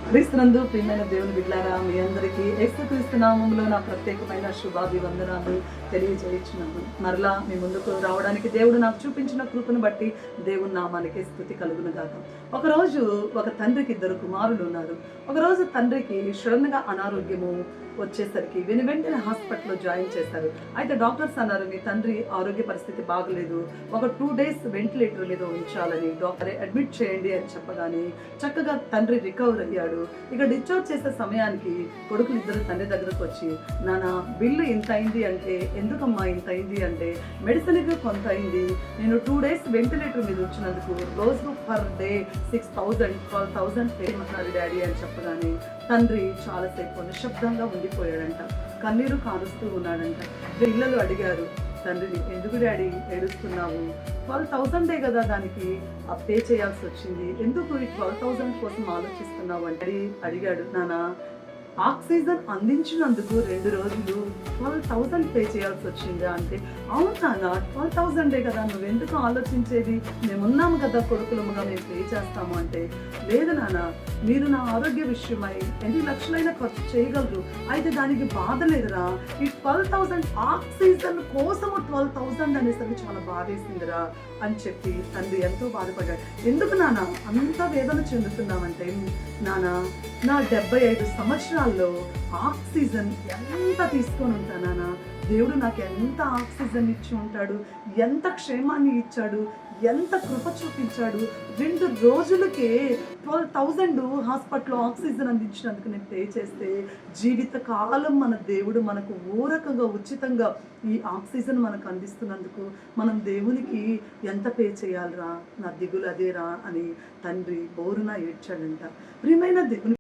క్రీస్తునందు ప్రియమైన దేవుని బిడ్డలారా, మీ అందరికీ యేసుక్రీస్తు నామములో నా ప్రత్యేకమైన శుభాభివందనాలు తెలియజేయుచున్నాను. మరలా మీ ముందుకు రావడానికి దేవుడు నాకు చూపించిన కృపను బట్టి దేవుని నామానికి స్తుతి కలుగును గాక. ఒకరోజు ఒక తండ్రికి ఇద్దరు కుమారులు ఉన్నారు. ఒకరోజు తండ్రికి సడన్గా అనారోగ్యము వచ్చేసరికి వెంటనే హాస్పిటల్లో జాయిన్ చేశారు. అయితే డాక్టర్స్ అన్నారు, మీ తండ్రి ఆరోగ్య పరిస్థితి బాగలేదు, ఒక 2 days వెంటిలేటర్ మీద ఉంచాలని డాక్టర్ అడ్మిట్ చేయండి అని చెప్పగానే చక్కగా తండ్రి రికవర్ అయ్యాడు. ఇక డిశ్చార్జ్ చేసే సమయానికి కొడుకులు ఇద్దరు తండ్రి దగ్గరకు వచ్చి, నాన్న బిల్లు ఇంత అయింది అంటే, ఎందుకమ్మా ఇంత అయింది అంటే, మెడిసిన్కి కొంత అయింది, నేను 2 days వెంటిలేటర్ మీద ఉంచినందుకు రోజు పర్ డే 6,000 12,000 పేమెంట్ డాడీ అని చెప్పగానే తండ్రి చాలాసేపు నిశ్శబ్దంగా ఉండిపోయాడంట. కన్నీరు కారుస్తూ ఉన్నాడంట. పిల్లలు అడిగారు తండ్రిని, ఎందుకు డాడీ ఏడుస్తున్నావు, 12,000 కదా దానికి పే చేయాల్సి వచ్చింది, ఎందుకు ఈ 12,000 కోసం ఆలోచిస్తున్నావు అంటే అడిగాడు, నాన్న ఆక్సిజన్ అందించినందుకు 2 రోజులు 12,000 పే చేయాల్సి వచ్చిందా అంటే, అవును నాన్న 12,000 కదా, నువ్వెందుకు ఆలోచించేది, మేమున్నాము కదా కొడుకులముగా, మేము పే చేస్తాము అంటే, లేదు నాన్న మీరు నా ఆరోగ్య విషయమై ఎన్ని లక్షలైనా ఖర్చు చేయగలరు, అయితే దానికి బాధ లేదురా, ఈ 12,000 ఆక్సిజన్ కోసము 12,000 అనేసరికి చాలా బాధేసిందిరా అని చెప్పి తండ్రి ఎంతో బాధపడ్డాడు. ఎందుకు నాన్న అంత వేదన చెందుతున్నామంటే, నాన్న నా 75 సంవత్సరాల్లో ఆక్సిజన్ ఎంత తీసుకొని ఉంటానా, దేవుడు నాకు ఎంత ఆక్సిజన్ ఇచ్చి ఉంటాడు, ఎంత క్షేమాన్ని ఇచ్చాడు, ఎంత కృప చూపించాడు. 2 రోజులకే 12,000 హాస్పిటల్లో ఆక్సిజన్ అందించినందుకు నేను పే చేస్తే, జీవితకాలం మన దేవుడు మనకు ఊరకగా ఉచితంగా ఈ ఆక్సిజన్ మనకు అందిస్తున్నందుకు మనం దేవునికి ఎంత పే చేయాలరా, నా దిగులు అదేరా అని తండ్రి బోరున ఏడ్చాడంట. ప్రియమైన దేవుని